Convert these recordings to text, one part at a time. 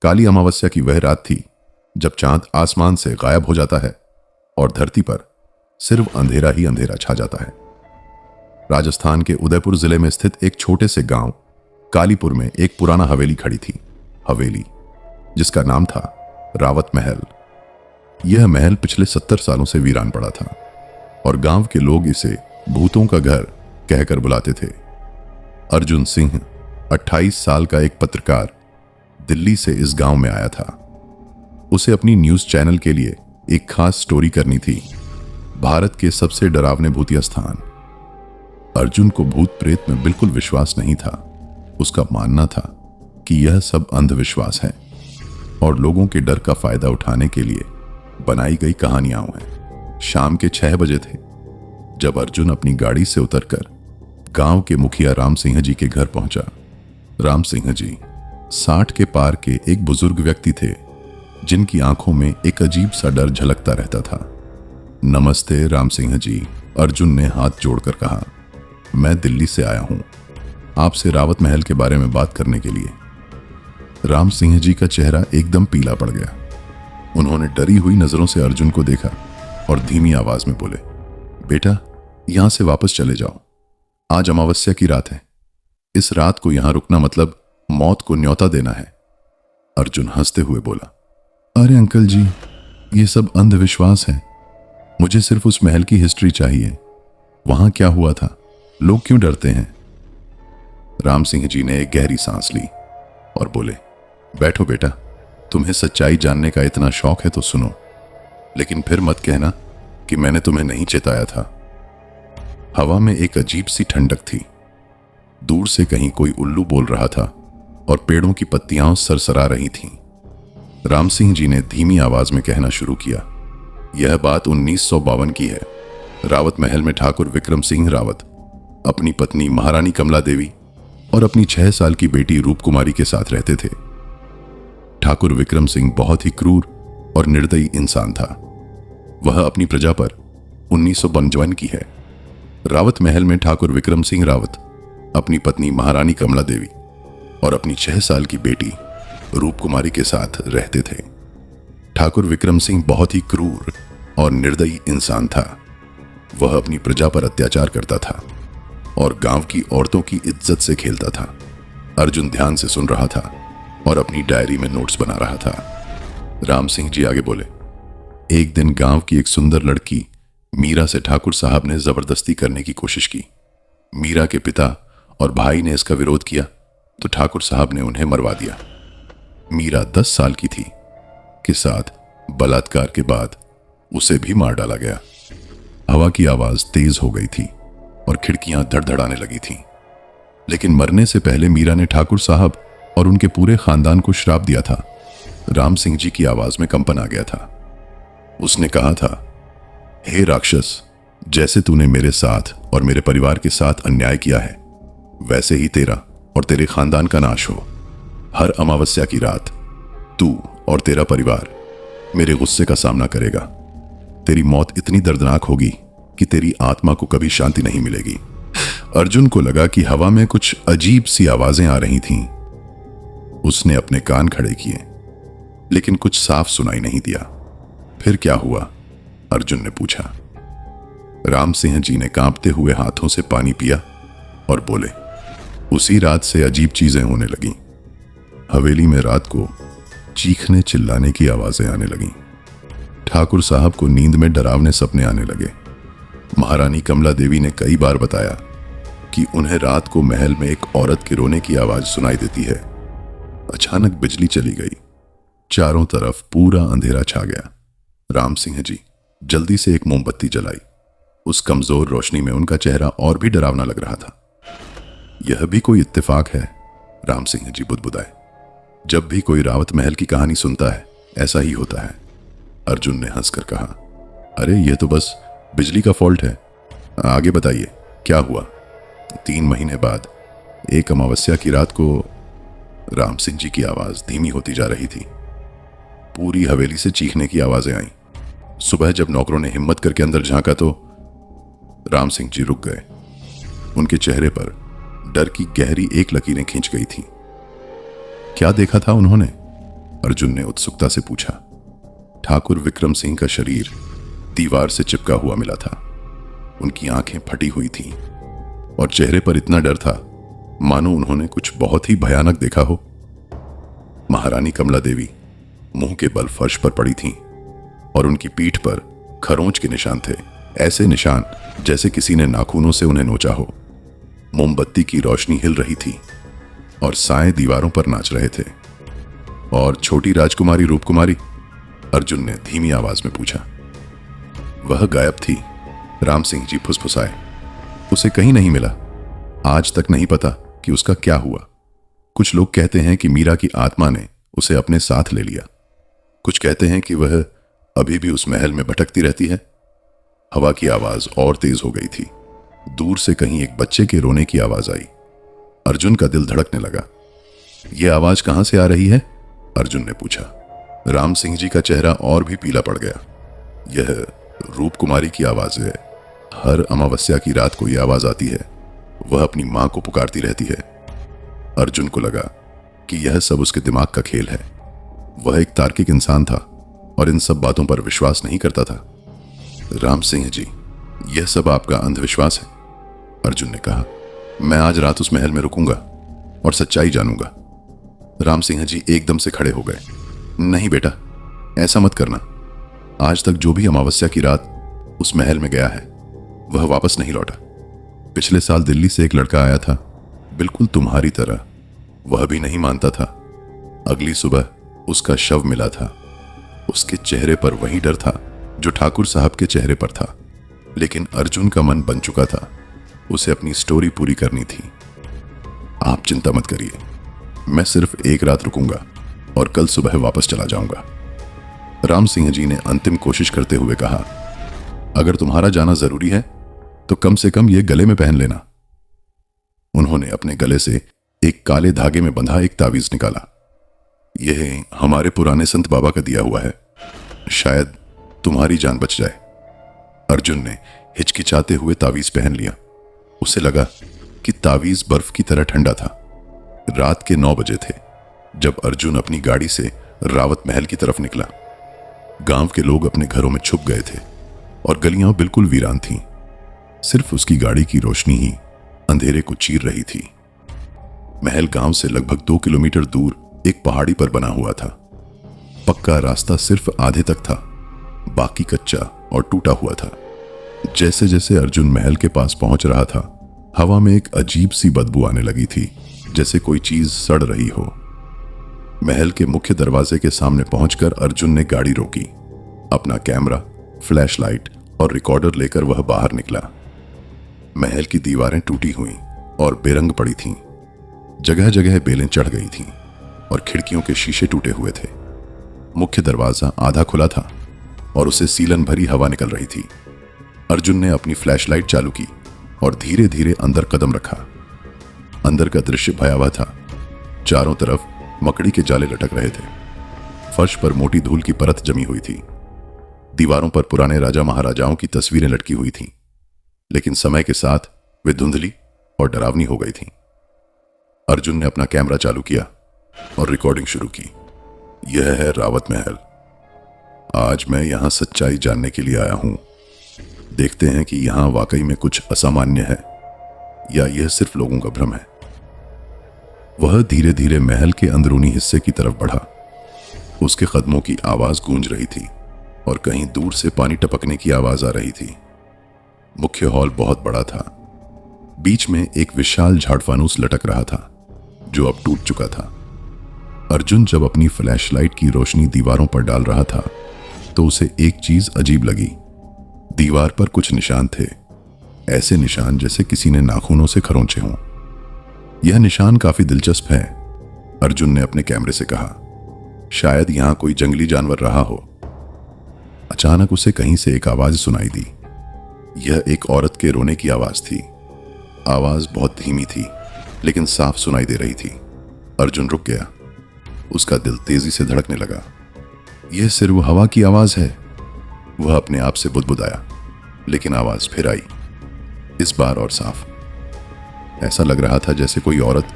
काली अमावस्या की वह रात थी जब चांद आसमान से गायब हो जाता है और धरती पर सिर्फ अंधेरा ही अंधेरा छा जाता है। राजस्थान के उदयपुर जिले में स्थित एक छोटे से गांव कालीपुर में एक पुराना हवेली खड़ी थी। हवेली जिसका नाम था रावत महल। यह महल पिछले 70 सालों से वीरान पड़ा था और गांव के लोग इसे भूतों का घर कहकर बुलाते थे। अर्जुन सिंह 28 साल का एक पत्रकार दिल्ली से इस गांव में आया था। उसे अपनी न्यूज चैनल के लिए एक खास स्टोरी करनी थी, भारत के सबसे डरावने भूतिया स्थान। अर्जुन को भूत प्रेत में बिल्कुल विश्वास नहीं था। उसका मानना था कि यह सब अंधविश्वास है और लोगों के डर का फायदा उठाने के लिए बनाई गई कहानियां हैं। शाम के 6 बजे थे जब अर्जुन अपनी गाड़ी से उतरकर गांव के मुखिया राम सिंह जी के घर पहुंचा। राम सिंह जी 60 के पार के एक बुजुर्ग व्यक्ति थे जिनकी आंखों में एक अजीब सा डर झलकता रहता था। नमस्ते राम सिंह जी, अर्जुन ने हाथ जोड़कर कहा। मैं दिल्ली से आया हूं आपसे रावत महल के बारे में बात करने के लिए। राम सिंह जी का चेहरा एकदम पीला पड़ गया। उन्होंने डरी हुई नजरों से अर्जुन को देखा और धीमी आवाज में बोले, बेटा यहां से वापस चले जाओ। आज अमावस्या की रात है। इस रात को यहां रुकना मतलब मौत को न्योता देना है। अर्जुन हंसते हुए बोला, अरे अंकल जी, ये सब अंधविश्वास है। मुझे सिर्फ उस महल की हिस्ट्री चाहिए। वहां क्या हुआ था, लोग क्यों डरते हैं। राम सिंह जी ने एक गहरी सांस ली और बोले, बैठो बेटा, तुम्हें सच्चाई जानने का इतना शौक है तो सुनो, लेकिन फिर मत कहना कि मैंने तुम्हें नहीं चेताया था। हवा में एक अजीब सी ठंडक थी। दूर से कहीं कोई उल्लू बोल रहा था और पेड़ों की पत्तियां सरसरा रही थीं। राम सिंह जी ने धीमी आवाज में कहना शुरू किया, यह बात 1952 की है। रावत महल में ठाकुर विक्रम सिंह रावत अपनी पत्नी महारानी कमला देवी और अपनी 6 साल की बेटी रूप कुमारी के साथ रहते थे। ठाकुर विक्रम सिंह बहुत ही क्रूर और निर्दयी इंसान था। वह अपनी प्रजा पर 1952 की है। रावत महल में ठाकुर विक्रम सिंह रावत अपनी पत्नी महारानी कमला देवी और अपनी 6 साल की बेटी रूप कुमारी के साथ रहते थे। ठाकुर विक्रम सिंह बहुत ही क्रूर और निर्दयी इंसान था। वह अपनी प्रजा पर अत्याचार करता था और गांव की औरतों की इज्जत से खेलता था। अर्जुन ध्यान से सुन रहा था और अपनी डायरी में नोट्स बना रहा था। राम सिंह जी आगे बोले, एक दिन गांव की एक सुंदर लड़की मीरा से ठाकुर साहब ने जबरदस्ती करने की कोशिश की। मीरा के पिता और भाई ने इसका विरोध किया तो ठाकुर साहब ने उन्हें मरवा दिया। मीरा 10 साल की थी के साथ बलात्कार के बाद उसे भी मार डाला गया। हवा की आवाज तेज हो गई थी और खिड़कियां धड़धड़ाने लगी थीं। लेकिन मरने से पहले मीरा ने ठाकुर साहब और उनके पूरे खानदान को श्राप दिया था। राम सिंह जी की आवाज में कंपन आ गया था। उसने कहा था, हे राक्षस, जैसे तूने मेरे साथ और मेरे परिवार के साथ अन्याय किया है, वैसे ही तेरा और तेरे खानदान का नाश हो। हर अमावस्या की रात तू और तेरा परिवार मेरे गुस्से का सामना करेगा। तेरी मौत इतनी दर्दनाक होगी कि तेरी आत्मा को कभी शांति नहीं मिलेगी। अर्जुन को लगा कि हवा में कुछ अजीब सी आवाजें आ रही थीं। उसने अपने कान खड़े किए, लेकिन कुछ साफ सुनाई नहीं दिया। फिर क्या हुआ, अर्जुन ने पूछा। राम सिंह जी ने कांपते हुए हाथों से पानी पिया और बोले, उसी रात से अजीब चीजें होने लगीं। हवेली में रात को चीखने चिल्लाने की आवाजें आने लगीं। ठाकुर साहब को नींद में डरावने सपने आने लगे। महारानी कमला देवी ने कई बार बताया कि उन्हें रात को महल में एक औरत के रोने की आवाज सुनाई देती है। अचानक बिजली चली गई। चारों तरफ पूरा अंधेरा छा गया। राम सिंह जी जल्दी से एक मोमबत्ती जलाई। उस कमजोर रोशनी में उनका चेहरा और भी डरावना लग रहा था। यह भी कोई इत्तेफाक है, राम सिंह जी बुदबुदाए। जब भी कोई रावत महल की कहानी सुनता है ऐसा ही होता है। अर्जुन ने हंसकर कहा, अरे यह तो बस बिजली का फॉल्ट है। आगे बताइए क्या हुआ। 3 महीने बाद एक अमावस्या की रात को। राम सिंह जी की आवाज धीमी होती जा रही थी। पूरी हवेली से चीखने की आवाजें आईं। सुबह जब नौकरों ने हिम्मत करके अंदर झांका तो राम सिंह जी रुक गए। उनके चेहरे पर डर की गहरी एक लकीरें खींच गई थी। क्या देखा था उन्होंने? अर्जुन ने उत्सुकता से पूछा। ठाकुर विक्रम सिंह का शरीर दीवार से चिपका हुआ मिला था। उनकी आंखें फटी हुई थीं और चेहरे पर इतना डर था मानो उन्होंने कुछ बहुत ही भयानक देखा हो। महारानी कमला देवी मुंह के बल फर्श पर पड़ी थीं और उनकी पीठ पर खरोंच के निशान थे, ऐसे निशान जैसे किसी ने नाखूनों से उन्हें नोचा हो। मोमबत्ती की रोशनी हिल रही थी और साए दीवारों पर नाच रहे थे। और छोटी राजकुमारी रूपकुमारी? अर्जुन ने धीमी आवाज में पूछा। वह गायब थी, राम सिंह जी फुसफुसाए। उसे कहीं नहीं मिला। आज तक नहीं पता कि उसका क्या हुआ। कुछ लोग कहते हैं कि मीरा की आत्मा ने उसे अपने साथ ले लिया। कुछ कहते हैं कि वह अभी भी उस महल में भटकती रहती है। हवा की आवाज और तेज हो गई थी। दूर से कहीं एक बच्चे के रोने की आवाज आई। अर्जुन का दिल धड़कने लगा। यह आवाज कहां से आ रही है? अर्जुन ने पूछा। राम सिंह जी का चेहरा और भी पीला पड़ गया। यह रूप कुमारी की आवाज है। हर अमावस्या की रात को यह आवाज आती है। वह अपनी मां को पुकारती रहती है। अर्जुन को लगा कि यह सब उसके दिमाग का खेल है। वह एक तार्किक इंसान था और इन सब बातों पर विश्वास नहीं करता था। राम सिंह जी, यह सब आपका अंधविश्वास है, अर्जुन ने कहा। मैं आज रात उस महल में रुकूंगा और सच्चाई जानूंगा। राम सिंह जी एकदम से खड़े हो गए। नहीं बेटा, ऐसा मत करना। आज तक जो भी अमावस्या की रात उस महल में गया है वह वापस नहीं लौटा। पिछले साल दिल्ली से एक लड़का आया था, बिल्कुल तुम्हारी तरह। वह भी नहीं मानता था। अगली सुबह उसका शव मिला था। उसके चेहरे पर वही डर था जो ठाकुर साहब के चेहरे पर था। लेकिन अर्जुन का मन बन चुका था। उसे अपनी स्टोरी पूरी करनी थी। आप चिंता मत करिए, मैं सिर्फ एक रात रुकूंगा और कल सुबह वापस चला जाऊंगा। राम सिंह जी ने अंतिम कोशिश करते हुए कहा। अगर तुम्हारा जाना जरूरी है तो कम से कम यह गले में पहन लेना। उन्होंने अपने गले से एक काले धागे में बंधा एक तावीज निकाला। यह हमारे पुराने संत बाबा का दिया हुआ है, शायद तुम्हारी जान बच जाए। अर्जुन ने हिचकिचाते हुए तावीज पहन लिया। उसे लगा कि तावीज बर्फ की तरह ठंडा था। रात के 9 बजे थे जब अर्जुन अपनी गाड़ी से रावत महल की तरफ निकला। गांव के लोग अपने घरों में छुप गए थे और गलियां बिल्कुल वीरान थीं। सिर्फ उसकी गाड़ी की रोशनी ही अंधेरे को चीर रही थी। महल गांव से लगभग 2 किलोमीटर दूर एक पहाड़ी पर बना हुआ था। पक्का रास्ता सिर्फ आधे तक था, बाकी कच्चा और टूटा हुआ था। जैसे जैसे अर्जुन महल के पास पहुंच रहा था, हवा में एक अजीब सी बदबू आने लगी थी, जैसे कोई चीज सड़ रही हो। महल के मुख्य दरवाजे के सामने पहुंचकर अर्जुन ने गाड़ी रोकी। अपना कैमरा, फ्लैशलाइट और रिकॉर्डर लेकर वह बाहर निकला। महल की दीवारें टूटी हुई और बेरंग पड़ी थीं। जगह जगह बेलें चढ़ गई थीं और खिड़कियों के शीशे टूटे हुए थे। मुख्य दरवाजा आधा खुला था और उसे सीलन भरी हवा निकल रही थी। अर्जुन ने अपनी फ्लैशलाइट चालू की और धीरे धीरे अंदर कदम रखा। अंदर का दृश्य भयावह था। चारों तरफ मकड़ी के जाले लटक रहे थे। फर्श पर मोटी धूल की परत जमी हुई थी। दीवारों पर पुराने राजा महाराजाओं की तस्वीरें लटकी हुई थीं, लेकिन समय के साथ वे धुंधली और डरावनी हो गई थीं। अर्जुन ने अपना कैमरा चालू किया और रिकॉर्डिंग शुरू की। यह है रावत महल। आज मैं यहां सच्चाई जानने के लिए आया हूं। देखते हैं कि यहां वाकई में कुछ असामान्य है या यह सिर्फ लोगों का भ्रम है। वह धीरे धीरे महल के अंदरूनी हिस्से की तरफ बढ़ा। उसके कदमों की आवाज गूंज रही थी और कहीं दूर से पानी टपकने की आवाज आ रही थी। मुख्य हॉल बहुत बड़ा था। बीच में एक विशाल झाड़फानूस लटक रहा था जो अब टूट चुका था। अर्जुन जब अपनी फ्लैशलाइट की रोशनी दीवारों पर डाल रहा था तो उसे एक चीज अजीब लगी। दीवार पर कुछ निशान थे, ऐसे निशान जैसे किसी ने नाखूनों से खरोंचे हों। यह निशान काफी दिलचस्प है, अर्जुन ने अपने कैमरे से कहा। शायद यहां कोई जंगली जानवर रहा हो। अचानक उसे कहीं से एक आवाज सुनाई दी। यह एक औरत के रोने की आवाज थी। आवाज बहुत धीमी थी लेकिन साफ सुनाई दे रही थी। अर्जुन रुक गया। उसका दिल तेजी से धड़कने लगा। यह सिर्फ हवा की आवाज है, वह अपने आप से बुदबुदाया। लेकिन आवाज फिर आई, इस बार और साफ। ऐसा लग रहा था जैसे कोई औरत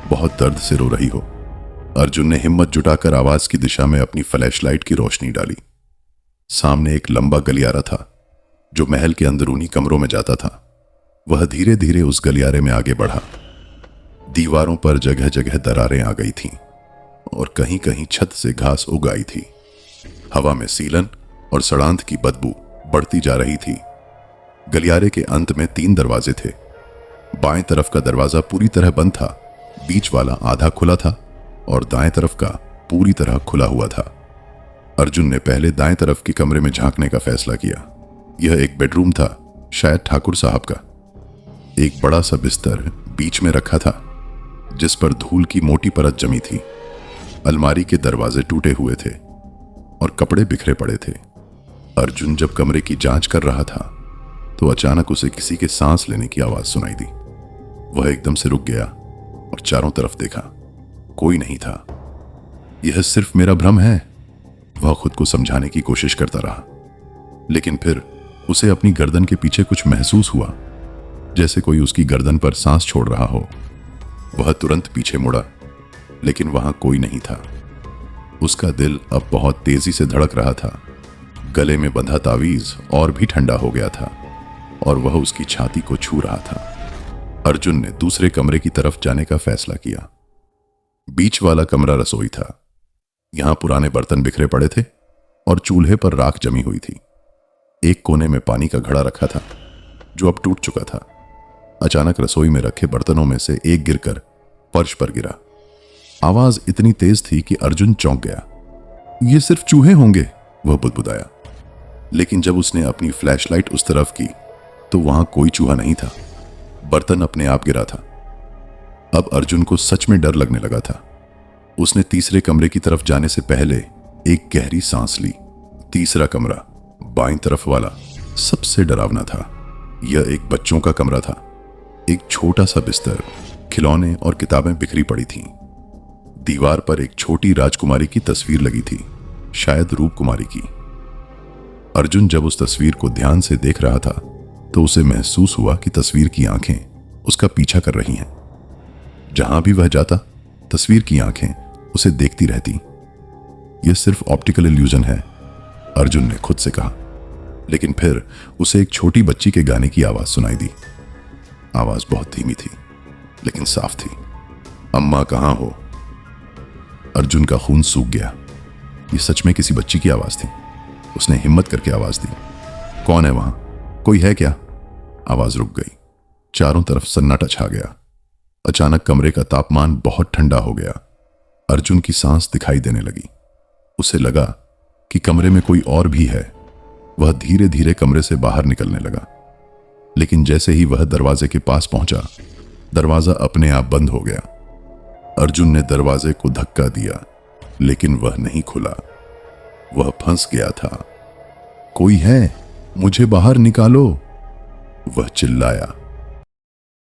बहुत दर्द से रो रही हो। अर्जुन ने हिम्मत जुटाकर आवाज की दिशा में अपनी फ्लैशलाइट की रोशनी डाली। सामने एक लंबा गलियारा था जो महल के अंदरूनी कमरों में जाता था। वह धीरे धीरे उस गलियारे में आगे बढ़ा। दीवारों पर जगह जगह दरारें आ गई थीं और कहीं कहीं छत से घास उग आई थी। हवा में सीलन और सड़ांध की बदबू बढ़ती जा रही थी। गलियारे के अंत में 3 दरवाजे थे। बाएं तरफ का दरवाजा पूरी तरह बंद था, बीच वाला आधा खुला था और दाएं तरफ का पूरी तरह खुला हुआ था। अर्जुन ने पहले दाएं तरफ के कमरे में झांकने का फैसला किया। यह एक बेडरूम था, शायद ठाकुर साहब का। एक बड़ा सा बिस्तर बीच में रखा था जिस पर धूल की मोटी परत जमी थी। अलमारी के दरवाजे टूटे हुए थे और कपड़े बिखरे पड़े थे। अर्जुन जब कमरे की जांच कर रहा था तो अचानक उसे किसी के सांस लेने की आवाज सुनाई दी। वह एकदम से रुक गया और चारों तरफ देखा। कोई नहीं था। यह सिर्फ मेरा भ्रम है, वह खुद को समझाने की कोशिश करता रहा। लेकिन फिर उसे अपनी गर्दन के पीछे कुछ महसूस हुआ, जैसे कोई उसकी गर्दन पर सांस छोड़ रहा हो। वह तुरंत पीछे मुड़ा, लेकिन वहां कोई नहीं था। उसका दिल अब बहुत तेजी से धड़क रहा था। गले में बंधा तावीज और भी ठंडा हो गया था और वह उसकी छाती को छू रहा था। अर्जुन ने दूसरे कमरे की तरफ जाने का फैसला किया। बीच वाला कमरा रसोई था। यहां पुराने बर्तन बिखरे पड़े थे और चूल्हे पर राख जमी हुई थी। एक कोने में पानी का घड़ा रखा था जो अब टूट चुका था। अचानक रसोई में रखे बर्तनों में से एक गिरकर फर्श पर गिरा। आवाज इतनी तेज थी कि अर्जुन चौंक गया। ये सिर्फ चूहे होंगे, वह बुदबुदाया। लेकिन जब उसने अपनी फ्लैशलाइट उस तरफ की तो वहां कोई चूहा नहीं था। बर्तन अपने आप गिरा था। अब अर्जुन को सच में डर लगने लगा था। उसने तीसरे कमरे की तरफ जाने से पहले एक गहरी सांस ली। तीसरा कमरा, बाईं तरफ वाला, सबसे डरावना था। यह एक बच्चों का कमरा था। एक छोटा सा बिस्तर, खिलौने और किताबें बिखरी पड़ी थीं। दीवार पर एक छोटी राजकुमारी की तस्वीर लगी थी, शायद रूप कुमारी की। अर्जुन जब उस तस्वीर को ध्यान से देख रहा था तो उसे महसूस हुआ कि तस्वीर की आंखें उसका पीछा कर रही हैं। जहां भी वह जाता, तस्वीर की आंखें उसे देखती रहती। यह सिर्फ ऑप्टिकल इल्यूजन है, अर्जुन ने खुद से कहा। लेकिन फिर उसे एक छोटी बच्ची के गाने की आवाज सुनाई दी। आवाज बहुत धीमी थी लेकिन साफ थी। अम्मा कहां हो? अर्जुन का खून सूख गया। यह सच में किसी बच्ची की आवाज थी। उसने हिम्मत करके आवाज दी, कौन है वहां? कोई है क्या? आवाज रुक गई। चारों तरफ सन्नाटा छा गया। अचानक कमरे का तापमान बहुत ठंडा हो गया। अर्जुन की सांस दिखाई देने लगी। उसे लगा कि कमरे में कोई और भी है। वह धीरे धीरे कमरे से बाहर निकलने लगा। लेकिन जैसे ही वह दरवाजे के पास पहुंचा, दरवाजा अपने आप बंद हो गया। अर्जुन ने दरवाजे को धक्का दिया लेकिन वह नहीं खुला। वह फंस गया था। कोई है, मुझे बाहर निकालो, वह चिल्लाया।